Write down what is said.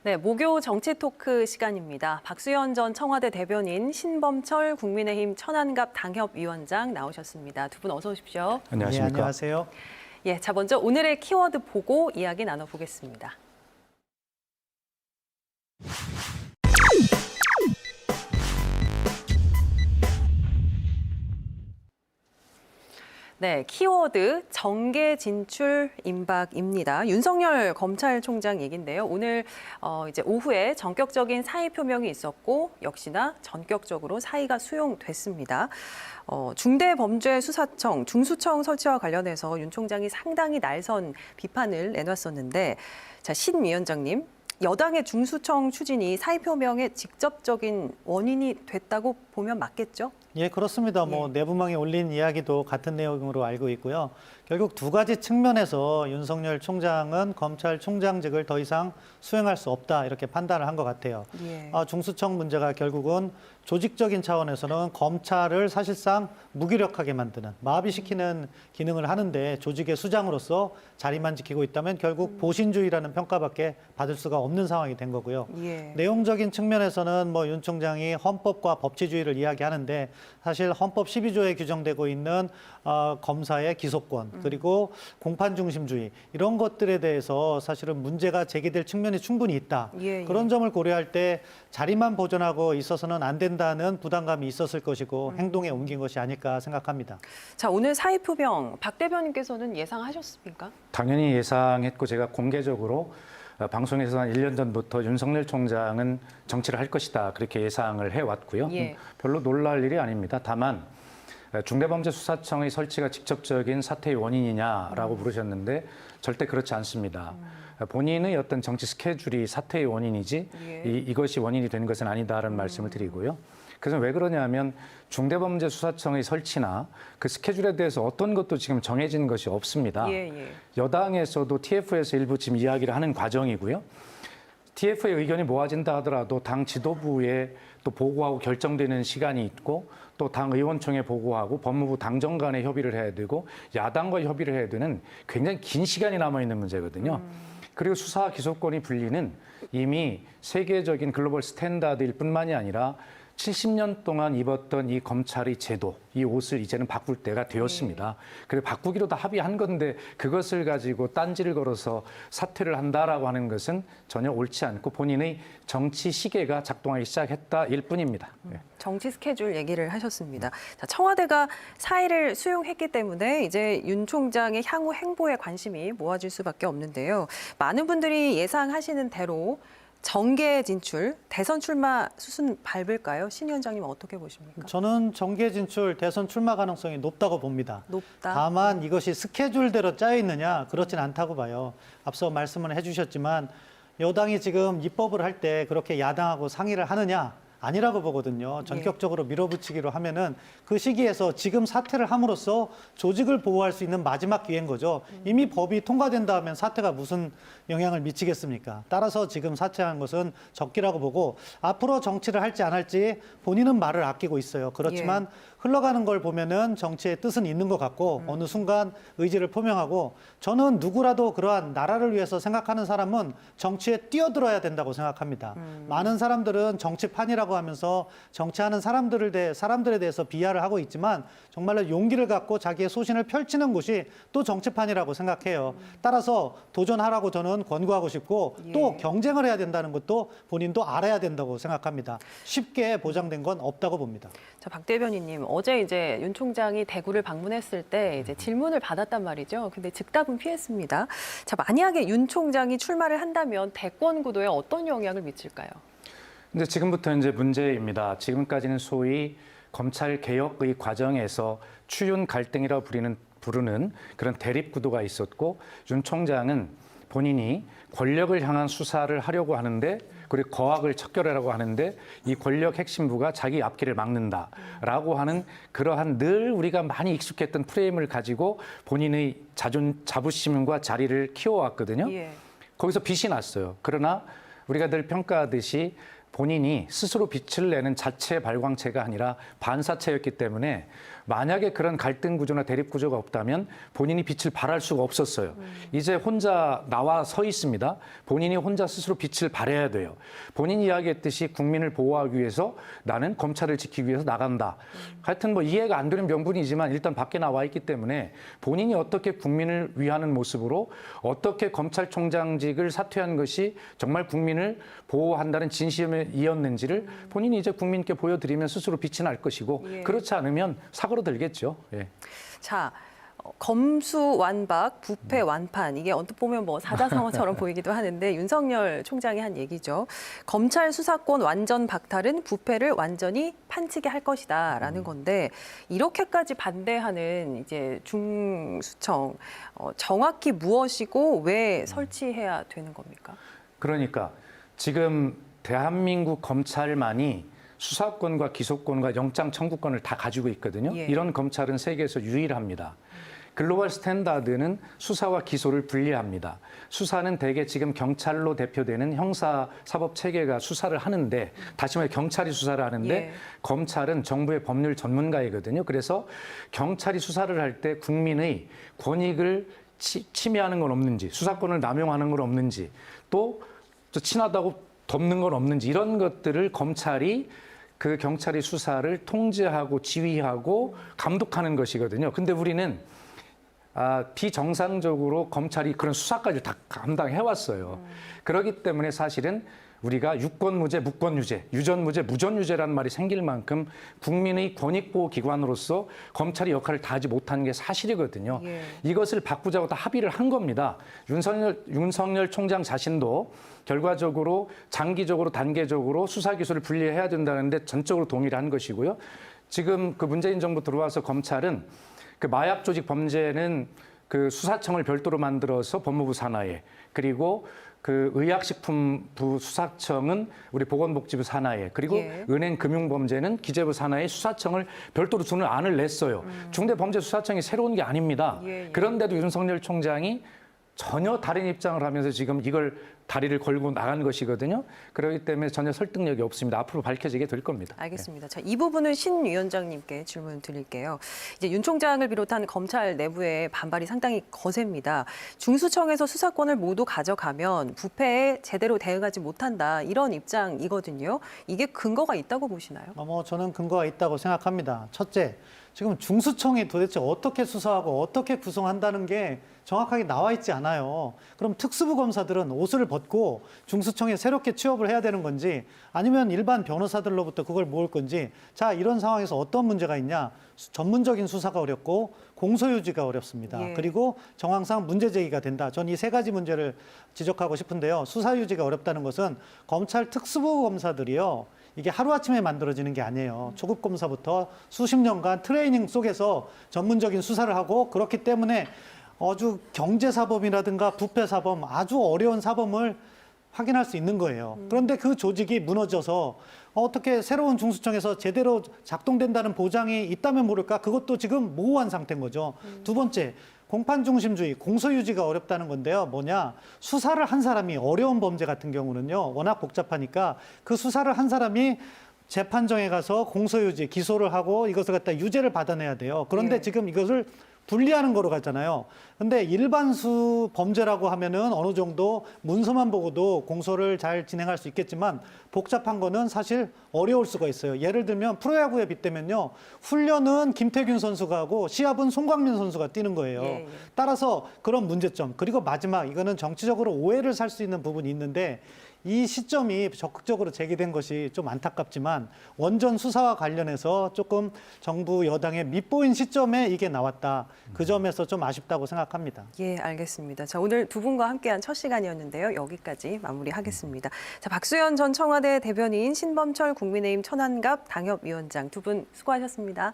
네, 목요 정치 토크 시간입니다. 박수현 전 청와대 대변인, 신범철 국민의힘 천안갑 당협위원장 나오셨습니다. 두 분 어서 오십시오. 안녕하십니까. 네, 안녕하세요. 예, 자 먼저 오늘의 키워드 보고 이야기 나눠보겠습니다. 네, 키워드 정계 진출 임박입니다. 윤석열 검찰총장 얘긴데요. 오늘 이제 오후에 전격적인 사의 표명이 있었고 역시나 전격적으로 사의가 수용됐습니다. 중대범죄수사청, 중수청 설치와 관련해서 윤 총장이 상당히 날선 비판을 내놨었는데, 자, 신 위원장님, 여당의 중수청 추진이 사의 표명의 직접적인 원인이 됐다고 보면 맞겠죠? 예, 그렇습니다. 내부망에 올린 이야기도 같은 내용으로 알고 있고요. 결국 두 가지 측면에서 윤석열 총장은 검찰총장직을 더 이상 수행할 수 없다 이렇게 판단을 한 것 같아요. 예. 중수청 문제가 결국은 조직적인 차원에서는 검찰을 사실상 무기력하게 만드는, 마비시키는 기능을 하는데 조직의 수장으로서 자리만 지키고 있다면 결국 보신주의라는 평가밖에 받을 수가 없는 상황이 된 거고요. 예. 내용적인 측면에서는 윤 총장이 헌법과 법치주의를 이야기하는데 사실 헌법 12조에 규정되고 있는 검사의 기소권 그리고 공판 중심주의 이런 것들에 대해서 사실은 문제가 제기될 측면이 충분히 있다. 예. 그런 점을 고려할 때 자리만 보존하고 있어서는 안 된다는 부담감이 있었을 것이고 행동에 옮긴 것이 아닐까 생각합니다. 자, 오늘 사의 표명 박 대변인께서는 예상하셨습니까? 당연히 예상했고 제가 공개적으로 방송에서 한 1년 전부터 윤석열 총장은 정치를 할 것이다 그렇게 예상을 해왔고요. 예. 별로 놀랄 일이 아닙니다. 다만 중대범죄수사청의 설치가 직접적인 사태의 원인이냐라고 물으셨는데 절대 그렇지 않습니다. 본인의 어떤 정치 스케줄이 사태의 원인이지 예. 이것이 원인이 되는 것은 아니다라는 말씀을 드리고요. 그래서 왜 그러냐면 중대범죄수사청의 설치나 그 스케줄에 대해서 어떤 것도 지금 정해진 것이 없습니다. 예. 여당에서도 TF에서 일부 지금 이야기를 하는 과정이고요. TF의 의견이 모아진다 하더라도 당 지도부에 또 보고하고 결정되는 시간이 있고 또 당 의원총회 보고하고 법무부 당정 간에 협의를 해야 되고 야당과 협의를 해야 되는 굉장히 긴 시간이 남아있는 문제거든요. 그리고 수사 기소권이 분리는 이미 세계적인 글로벌 스탠다드일 뿐만이 아니라 70년 동안 입었던 이 검찰의 제도, 이 옷을 이제는 바꿀 때가 되었습니다. 그래서 바꾸기로 다 합의한 건데 그것을 가지고 딴지를 걸어서 사퇴를 한다라고 하는 것은 전혀 옳지 않고 본인의 정치 시계가 작동하기 시작했다일 뿐입니다. 정치 스케줄 얘기를 하셨습니다. 자, 청와대가 사의를 수용했기 때문에 이제 윤 총장의 향후 행보에 관심이 모아질 수밖에 없는데요. 많은 분들이 예상하시는 대로 정계 진출, 대선 출마 수순 밟을까요? 신 위원장님 어떻게 보십니까? 저는 정계 진출, 대선 출마 가능성이 높다고 봅니다. 높다. 다만 이것이 스케줄대로 짜여 있느냐 그렇진 않다고 봐요. 앞서 말씀을 해주셨지만 여당이 지금 입법을 할 때 그렇게 야당하고 상의를 하느냐? 아니라고 보거든요. 전격적으로 밀어붙이기로 하면은 그 시기에서 지금 사퇴를 함으로써 조직을 보호할 수 있는 마지막 기회인 거죠. 이미 법이 통과된다 하면 사퇴가 무슨 영향을 미치겠습니까? 따라서 지금 사퇴한 것은 적기라고 보고 앞으로 정치를 할지 안 할지 본인은 말을 아끼고 있어요. 그렇지만 흘러가는 걸 보면은 정치의 뜻은 있는 것 같고 어느 순간 의지를 표명하고 저는 누구라도 그러한 나라를 위해서 생각하는 사람은 정치에 뛰어들어야 된다고 생각합니다. 많은 사람들은 정치판이라고 하면서 정치하는 사람들에 대해서 비하를 하고 있지만 정말로 용기를 갖고 자기의 소신을 펼치는 곳이 또 정치판이라고 생각해요. 따라서 도전하라고 저는 권고하고 싶고 또 경쟁을 해야 된다는 것도 본인도 알아야 된다고 생각합니다. 쉽게 보장된 건 없다고 봅니다. 자, 박 대변인님, 어제 이제 윤 총장이 대구를 방문했을 때 이제 질문을 받았단 말이죠. 근데 즉답은 피했습니다. 자, 만약에 윤 총장이 출마를 한다면 대권 구도에 어떤 영향을 미칠까요? 근데 지금부터 이제 문제입니다. 지금까지는 소위 검찰 개혁의 과정에서 추윤 갈등이라고 부르는 그런 대립 구도가 있었고 윤 총장은 본인이 권력을 향한 수사를 하려고 하는데 그리고 거악을 척결하려고 하는데 이 권력 핵심부가 자기 앞길을 막는다라고 하는 그러한 늘 우리가 많이 익숙했던 프레임을 가지고 본인의 자부심과 자리를 키워왔거든요. 거기서 빛이 났어요. 그러나 우리가 늘 평가하듯이 본인이 스스로 빛을 내는 자체 발광체가 아니라 반사체였기 때문에 만약에 그런 갈등 구조나 대립 구조가 없다면 본인이 빛을 발할 수가 없었어요. 이제 혼자 나와 서 있습니다. 본인이 혼자 스스로 빛을 발해야 돼요. 본인이 이야기했듯이 국민을 보호하기 위해서 나는 검찰을 지키기 위해서 나간다. 하여튼 뭐 이해가 안 되는 명분이지만 일단 밖에 나와 있기 때문에 본인이 어떻게 국민을 위하는 모습으로 어떻게 검찰총장직을 사퇴한 것이 정말 국민을 보호한다는 진심이었는지를 본인이 이제 국민께 보여드리면 스스로 빛이 날 것이고 예. 그렇지 않으면 사고로 들겠죠. 예. 자, 검수완박, 부패완판 이게 언뜻 보면 뭐 사자성어처럼 보이기도 하는데 윤석열 총장이 한 얘기죠. 검찰 수사권 완전 박탈은 부패를 완전히 판치게 할 것이다라는 건데 이렇게까지 반대하는 이제 중수청 정확히 무엇이고 왜 설치해야 되는 겁니까? 그러니까 지금 대한민국 검찰만이 수사권과 기소권과 영장 청구권을 다 가지고 있거든요. 예. 이런 검찰은 세계에서 유일합니다. 글로벌 스탠다드는 수사와 기소를 분리합니다. 수사는 대개 지금 경찰로 대표되는 형사사법 체계가 수사를 하는데 다시 말해 경찰이 수사를 하는데 예. 검찰은 정부의 법률 전문가이거든요. 그래서 경찰이 수사를 할 때 국민의 권익을 침해하는 건 없는지 수사권을 남용하는 건 없는지 또 친하다고 덮는 건 없는지 이런 것들을 검찰이 그 경찰이 수사를 통제하고 지휘하고 감독하는 것이거든요. 근데 우리는 비정상적으로 검찰이 그런 수사까지 다 감당해왔어요. 그렇기 때문에 사실은 우리가 유권무죄, 무권유죄, 유전무죄, 무전유죄라는 말이 생길 만큼 국민의 권익보호기관으로서 검찰이 역할을 다하지 못하는 게 사실이거든요. 예. 이것을 바꾸자고 다 합의를 한 겁니다. 윤석열 총장 자신도 결과적으로 장기적으로 단계적으로 수사 기소를 분리해야 된다는데 전적으로 동의를 한 것이고요. 지금 그 문재인 정부 들어와서 검찰은 그 마약 조직 범죄는 그 수사청을 별도로 만들어서 법무부 산하에 그리고 그 의약식품부 수사청은 우리 보건복지부 산하에 그리고 예. 은행금융범죄는 기재부 산하에 수사청을 별도로 두는 안을 냈어요. 중대범죄수사청이 새로운 게 아닙니다. 예, 예. 그런데도 윤석열 총장이 전혀 다른 입장을 하면서 지금 이걸 다리를 걸고 나간 것이거든요. 그렇기 때문에 전혀 설득력이 없습니다. 앞으로 밝혀지게 될 겁니다. 알겠습니다. 자, 이 부분은 신 위원장님께 질문 드릴게요. 이제 윤 총장을 비롯한 검찰 내부의 반발이 상당히 거셉니다. 중수청에서 수사권을 모두 가져가면 부패에 제대로 대응하지 못한다. 이런 입장이거든요. 이게 근거가 있다고 보시나요? 저는 근거가 있다고 생각합니다. 첫째, 지금 중수청이 도대체 어떻게 수사하고 어떻게 구성한다는 게 정확하게 나와 있지 않아요. 그럼 특수부 검사들은 옷을 벗고 중수청에 새롭게 취업을 해야 되는 건지 아니면 일반 변호사들로부터 그걸 모을 건지 자, 이런 상황에서 어떤 문제가 있냐? 전문적인 수사가 어렵고 공소유지가 어렵습니다. 예. 그리고 정황상 문제 제기가 된다. 전 이 세 가지 문제를 지적하고 싶은데요. 수사유지가 어렵다는 것은 검찰 특수부 검사들이요. 이게 하루아침에 만들어지는 게 아니에요. 초급 검사부터 수십 년간 트레이닝 속에서 전문적인 수사를 하고 그렇기 때문에 아주 경제사범이라든가 부패사범 아주 어려운 사범을 확인할 수 있는 거예요. 그런데 그 조직이 무너져서 어떻게 새로운 중수청에서 제대로 작동된다는 보장이 있다면 모를까? 그것도 지금 모호한 상태인 거죠. 두 번째, 공판중심주의, 공소유지가 어렵다는 건데요. 뭐냐? 수사를 한 사람이 어려운 범죄 같은 경우는요. 워낙 복잡하니까 그 수사를 한 사람이 재판정에 가서 공소유지, 기소를 하고 이것을 갖다 유죄를 받아내야 돼요. 그런데 예. 지금 이것을 분리하는 거로 갔잖아요. 근데 일반수 범죄라고 하면은 어느 정도 문서만 보고도 공소를 잘 진행할 수 있겠지만 복잡한 거는 사실 어려울 수가 있어요. 예를 들면 프로야구에 빗대면요. 훈련은 김태균 선수가 하고 시합은 송광민 선수가 뛰는 거예요. 예, 예. 따라서 그런 문제점. 그리고 마지막 이거는 정치적으로 오해를 살 수 있는 부분이 있는데 이 시점이 적극적으로 제기된 것이 좀 안타깝지만 원전 수사와 관련해서 조금 정부 여당의 밉보인 시점에 이게 나왔다. 그 점에서 좀 아쉽다고 생각합니다. 예, 알겠습니다. 자, 오늘 두 분과 함께한 첫 시간이었는데요. 여기까지 마무리하겠습니다. 자, 박수현 전 청와대 대변인, 신범철 국민의힘 천안갑 당협위원장 두 분 수고하셨습니다.